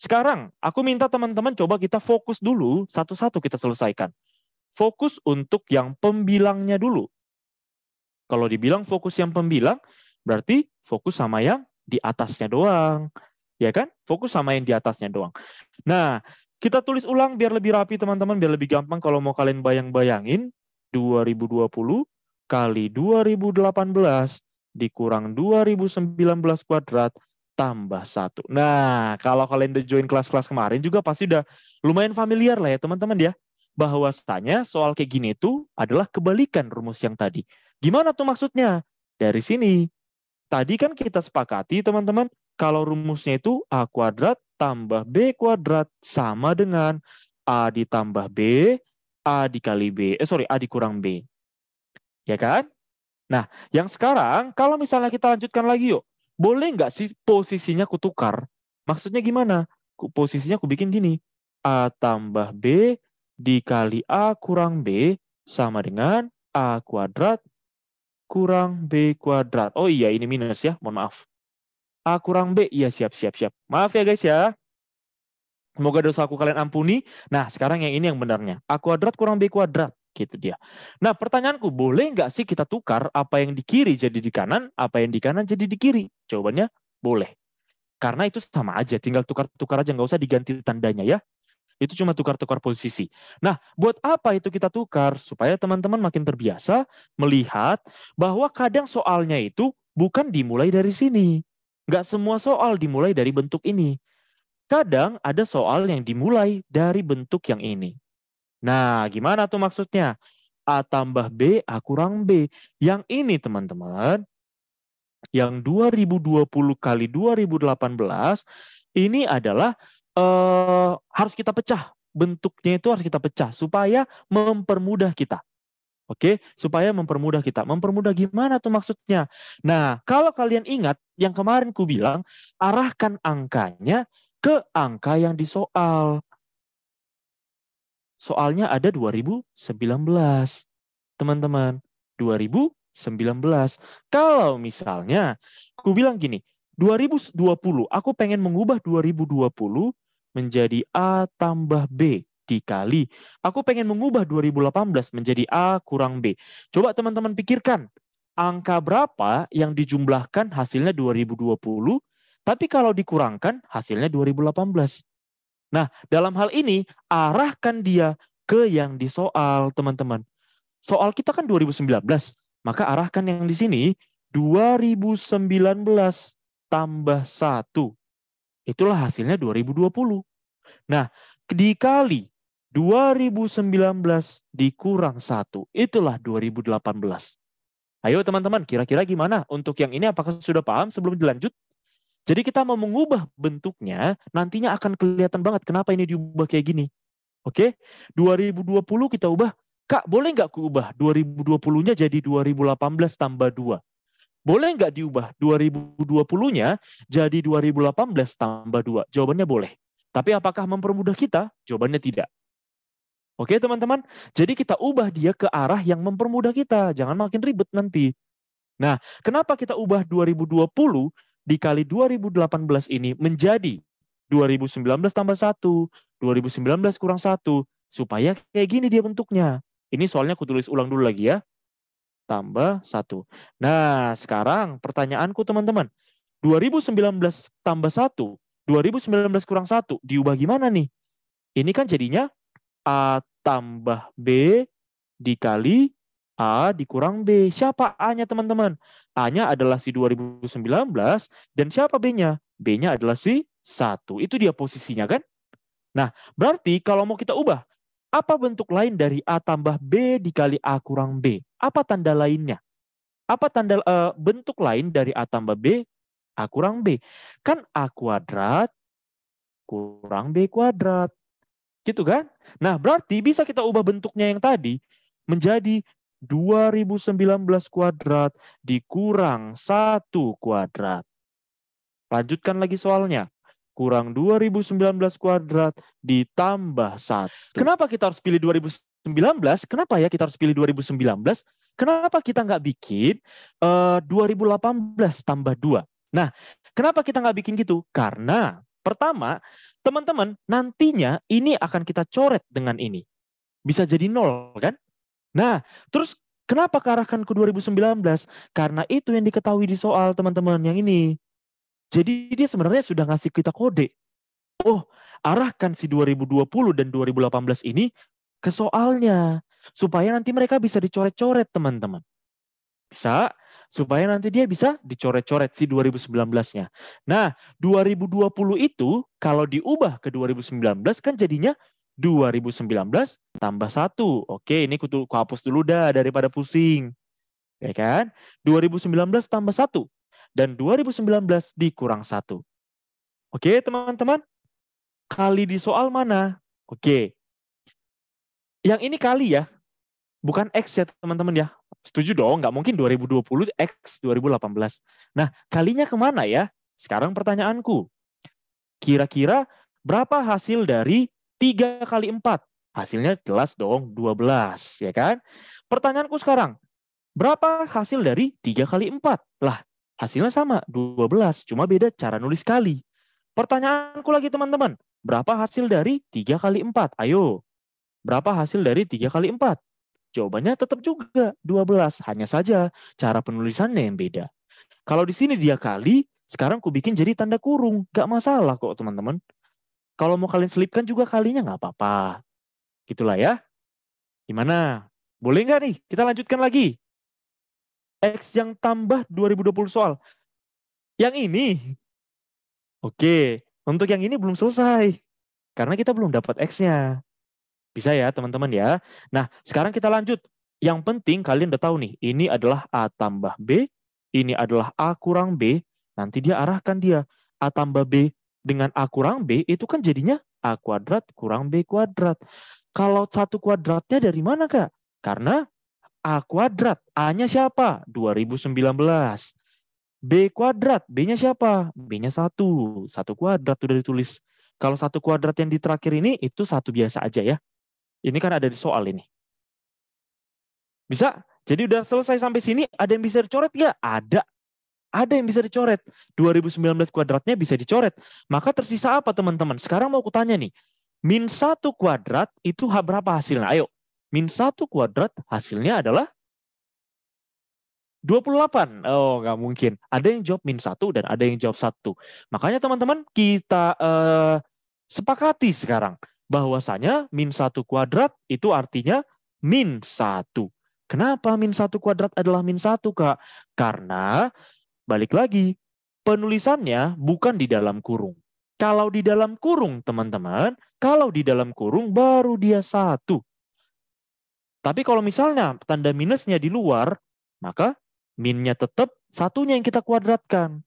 Sekarang, aku minta teman-teman coba kita fokus dulu, satu-satu kita selesaikan. Fokus untuk yang pembilangnya dulu. Kalau dibilang fokus yang pembilang, berarti fokus sama yang di atasnya doang. Ya kan? Fokus sama yang di atasnya doang. Nah, kita tulis ulang biar lebih rapi teman-teman, biar lebih gampang kalau mau kalian bayang-bayangin. 2020 kali 2018 dikurang 2019 kuadrat tambah 1. Nah, kalau kalian udah join kelas-kelas kemarin juga pasti udah lumayan familiar lah ya teman-teman ya. Bahwasanya soal kayak gini itu adalah kebalikan rumus yang tadi. Gimana tuh maksudnya? Dari sini. Tadi kan kita sepakati teman-teman, kalau rumusnya itu A kuadrat tambah B kuadrat sama dengan A ditambah B, A dikali B, A dikurang B. Ya kan? Nah, yang sekarang kalau misalnya kita lanjutkan lagi yuk, boleh nggak sih posisinya kutukar? Maksudnya gimana? Posisinya aku bikin gini, A tambah B dikali A kurang B sama dengan A kuadrat kurang B kuadrat. Oh iya, ini minus ya, mohon maaf. A kurang B, iya siap. Maaf ya guys ya. Semoga dosaku kalian ampuni. Nah, sekarang yang ini yang benarnya. A kuadrat kurang B kuadrat. Gitu dia. Nah, pertanyaanku, boleh nggak sih kita tukar apa yang di kiri jadi di kanan, apa yang di kanan jadi di kiri? Jawabannya, boleh. Karena itu sama aja, tinggal tukar-tukar aja, nggak usah diganti tandanya ya. Itu cuma tukar-tukar posisi. Nah, buat apa itu kita tukar? Supaya teman-teman makin terbiasa melihat bahwa kadang soalnya itu bukan dimulai dari sini. Nggak semua soal dimulai dari bentuk ini. Kadang ada soal yang dimulai dari bentuk yang ini. Nah, gimana tuh maksudnya? A tambah B, A kurang B. Yang ini teman-teman, yang 2020 kali 2018, ini adalah harus kita pecah. Bentuknya itu harus kita pecah supaya mempermudah kita. Oke, supaya mempermudah kita. Mempermudah gimana tuh maksudnya? Nah, kalau kalian ingat yang kemarin ku bilang, arahkan angkanya ke angka yang disoal. Soalnya ada 2019. Teman-teman, 2019. Kalau misalnya, aku bilang gini, 2020, aku pengen mengubah 2020 menjadi A tambah B dikali. Aku pengen mengubah 2018 menjadi A kurang B. Coba teman-teman pikirkan, angka berapa yang dijumlahkan hasilnya 2020, tapi kalau dikurangkan hasilnya 2018. Nah, dalam hal ini, arahkan dia ke yang disoal, teman-teman. Soal kita kan 2019, maka arahkan yang di sini 2019 tambah 1. Itulah hasilnya 2020. Nah, dikali 2019 dikurang 1. Itulah 2018. Ayo teman-teman, kira-kira gimana? Untuk yang ini apakah sudah paham sebelum dilanjut? Jadi kita mau mengubah bentuknya, nantinya akan kelihatan banget kenapa ini diubah kayak gini. Oke, 2020 kita ubah. Kak, boleh nggak aku ubah 2020-nya jadi 2018 tambah 2? Boleh nggak diubah 2020-nya jadi 2018 tambah 2? Jawabannya boleh. Tapi apakah mempermudah kita? Jawabannya tidak. Oke teman-teman, jadi kita ubah dia ke arah yang mempermudah kita. Jangan makin ribet nanti. Nah, kenapa kita ubah 2020 dikali 2018 ini menjadi 2019 tambah 1, 2019 kurang 1, supaya kayak gini dia bentuknya. Ini soalnya aku tulis ulang dulu lagi ya. Tambah 1. Nah, sekarang pertanyaanku teman-teman. 2019 tambah 1, 2019 kurang 1, diubah gimana nih? Ini kan jadinya A tambah B dikali A dikurang B. Siapa A-nya teman-teman? A-nya adalah si 2019 dan siapa B-nya? B-nya adalah si 1. Itu dia posisinya kan? Nah, berarti kalau mau kita ubah, apa bentuk lain dari A tambah B dikali A kurang B? Apa tanda lainnya? Apa tanda bentuk lain dari A tambah B, A kurang B? Kan A kuadrat kurang B kuadrat. Gitu kan? Nah, berarti bisa kita ubah bentuknya yang tadi menjadi 2019 kuadrat dikurang 1 kuadrat. Lanjutkan lagi soalnya. Kurang 2019 kuadrat ditambah 1. Kenapa kita harus pilih 2019? Kenapa ya kita harus pilih 2019? Kenapa kita nggak bikin 2018 tambah 2? Nah, kenapa kita nggak bikin gitu? Karena Pertama, teman-teman, nantinya ini akan kita coret dengan ini. Bisa jadi 0, kan? Nah, terus kenapa kearahkan ke 2019? Karena itu yang diketahui di soal, teman-teman, yang ini. Jadi dia sebenarnya sudah ngasih kita kode. Oh, arahkan si 2020 dan 2018 ini ke soalnya. Supaya nanti mereka bisa dicoret-coret, teman-teman. Bisa, supaya nanti dia bisa dicoret-coret si 2019-nya. Nah, 2020 itu kalau diubah ke 2019 kan jadinya 2019 tambah 1. Oke, ini ku hapus dulu dah daripada pusing. Ya kan? 2019 tambah 1. Dan 2019 dikurang 1. Oke, teman-teman? Kali di soal mana? Oke. Yang ini kali ya. Bukan X ya, teman-teman ya. Setuju dong, nggak mungkin 2020 X 2018. Nah, kalinya kemana ya? Sekarang pertanyaanku. Kira-kira berapa hasil dari 3 kali 4? Hasilnya jelas dong, 12. Ya kan? Pertanyaanku sekarang, berapa hasil dari 3 kali 4? Lah, hasilnya sama, 12. Cuma beda cara nulis kali. Pertanyaanku lagi, teman-teman. Berapa hasil dari 3 kali 4? Ayo. Berapa hasil dari 3 kali 4? Jawabannya tetap juga 12, hanya saja cara penulisannya yang beda. Kalau di sini dia kali, sekarang ku bikin jadi tanda kurung, gak masalah kok teman-teman. Kalau mau kalian selipkan juga kalinya gak apa-apa. Gitulah ya. Gimana? Boleh nggak nih? Kita lanjutkan lagi. X yang tambah 2020 soal. Yang ini. Oke, untuk yang ini belum selesai. Karena kita belum dapat X-nya. Bisa ya teman-teman ya. Nah, sekarang kita lanjut. Yang penting kalian udah tahu nih, ini adalah A tambah B, ini adalah A kurang B, nanti dia arahkan dia. A tambah B dengan A kurang B, itu kan jadinya A kuadrat kurang B kuadrat. Kalau 1 kuadratnya dari mana, Kak? Karena A kuadrat, A-nya siapa? 2019. B kuadrat, B-nya siapa? B-nya 1. 1 kuadrat udah ditulis. Kalau 1 kuadrat yang di terakhir ini, itu 1 biasa aja ya. Ini kan ada di soal ini. Bisa? Jadi udah selesai sampai sini, ada yang bisa dicoret nggak? Ada. Ada yang bisa dicoret. 2019 kuadratnya bisa dicoret. Maka tersisa apa teman-teman? Sekarang mau kutanya nih. Min 1 kuadrat itu berapa hasilnya? Ayo. Min 1 kuadrat hasilnya adalah 28. Oh, nggak mungkin. Ada yang jawab min 1 dan ada yang jawab 1. Makanya teman-teman kita sepakati sekarang. Bahwasanya min 1 kuadrat itu artinya min 1. Kenapa min 1 kuadrat adalah min 1, Kak? Karena, balik lagi, penulisannya bukan di dalam kurung. Kalau di dalam kurung, teman-teman, kalau di dalam kurung baru dia 1. Tapi kalau misalnya tanda minusnya di luar, maka minnya tetap satunya yang kita kuadratkan.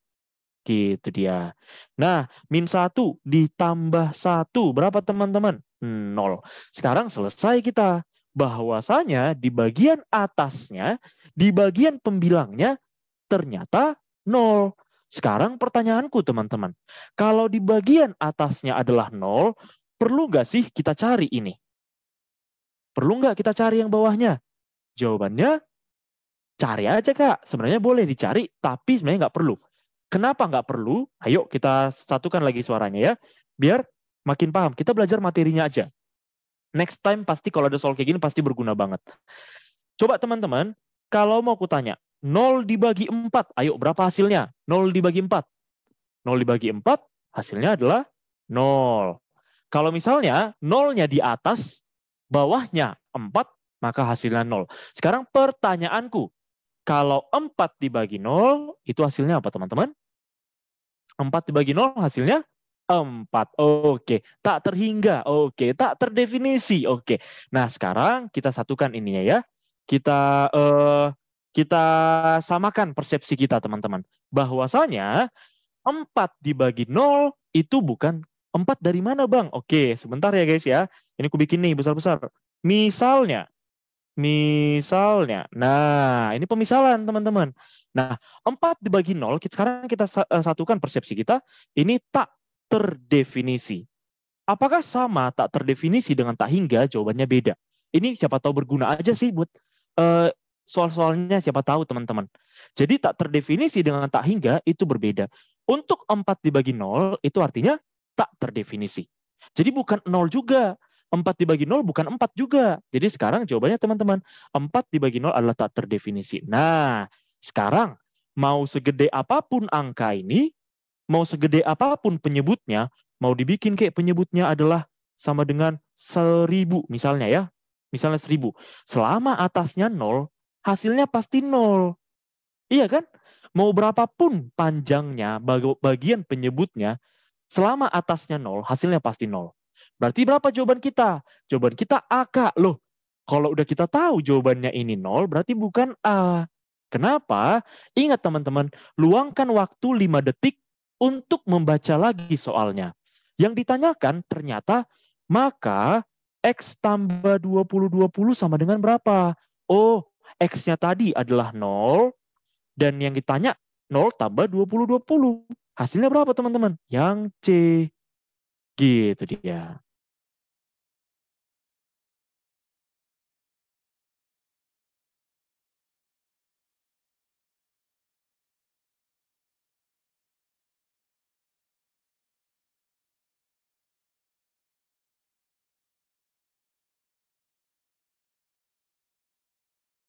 Gitu dia. Nah, min 1 ditambah 1. Berapa teman-teman? 0. Sekarang selesai kita. Bahwasanya di bagian atasnya, di bagian pembilangnya, ternyata 0. Sekarang pertanyaanku teman-teman. Kalau di bagian atasnya adalah 0, perlu nggak sih kita cari ini? Perlu nggak kita cari yang bawahnya? Jawabannya, cari aja Kak. Sebenarnya boleh dicari, tapi sebenarnya nggak perlu. Kenapa nggak perlu? Ayo kita satukan lagi suaranya ya. Biar makin paham. Kita belajar materinya aja. Next time pasti kalau ada soal kayak gini pasti berguna banget. Coba teman-teman, kalau mau kutanya, 0 dibagi 4. Ayo berapa hasilnya? 0 dibagi 4. 0 dibagi 4 hasilnya adalah 0. Kalau misalnya 0-nya di atas, bawahnya 4, maka hasilnya 0. Sekarang pertanyaanku, kalau 4 dibagi 0, itu hasilnya apa teman-teman? 4 dibagi 0 hasilnya 4. Oke. Tak terhingga. Oke. Tak terdefinisi. Oke. Nah, sekarang kita satukan ininya ya. Kita samakan persepsi kita, teman-teman. Bahwasanya 4 dibagi 0 itu bukan 4 dari mana, Bang? Oke, sebentar ya guys ya. Ini aku bikin nih besar-besar. Misalnya. Nah, ini pemisalan teman-teman. Nah, 4 dibagi 0, sekarang kita satukan persepsi kita, ini tak terdefinisi. Apakah sama tak terdefinisi dengan tak hingga? Jawabannya beda. Ini siapa tahu berguna aja sih buat soal-soalnya, siapa tahu teman-teman. Jadi tak terdefinisi dengan tak hingga itu berbeda. Untuk 4 dibagi 0, itu artinya tak terdefinisi. Jadi bukan 0 juga. 4 dibagi 0 bukan 4 juga. Jadi sekarang jawabannya teman-teman, 4 dibagi 0 adalah tak terdefinisi. Nah, sekarang mau segede apapun angka ini, mau segede apapun penyebutnya, mau dibikin kayak penyebutnya adalah sama dengan 1000 misalnya ya. Misalnya 1000. Selama atasnya 0, hasilnya pasti 0. Iya kan? Mau berapapun panjangnya, bagian penyebutnya, selama atasnya 0, hasilnya pasti 0. Berarti berapa jawaban kita? Jawaban kita A, Kak. Loh, kalau udah kita tahu jawabannya ini 0, berarti bukan A. Kenapa? Ingat teman-teman, luangkan waktu 5 detik untuk membaca lagi soalnya. Yang ditanyakan ternyata, maka X tambah 20 sama dengan berapa? Oh, X-nya tadi adalah 0, dan yang ditanya 0 tambah 20. Hasilnya berapa teman-teman? Yang C. Gitu dia.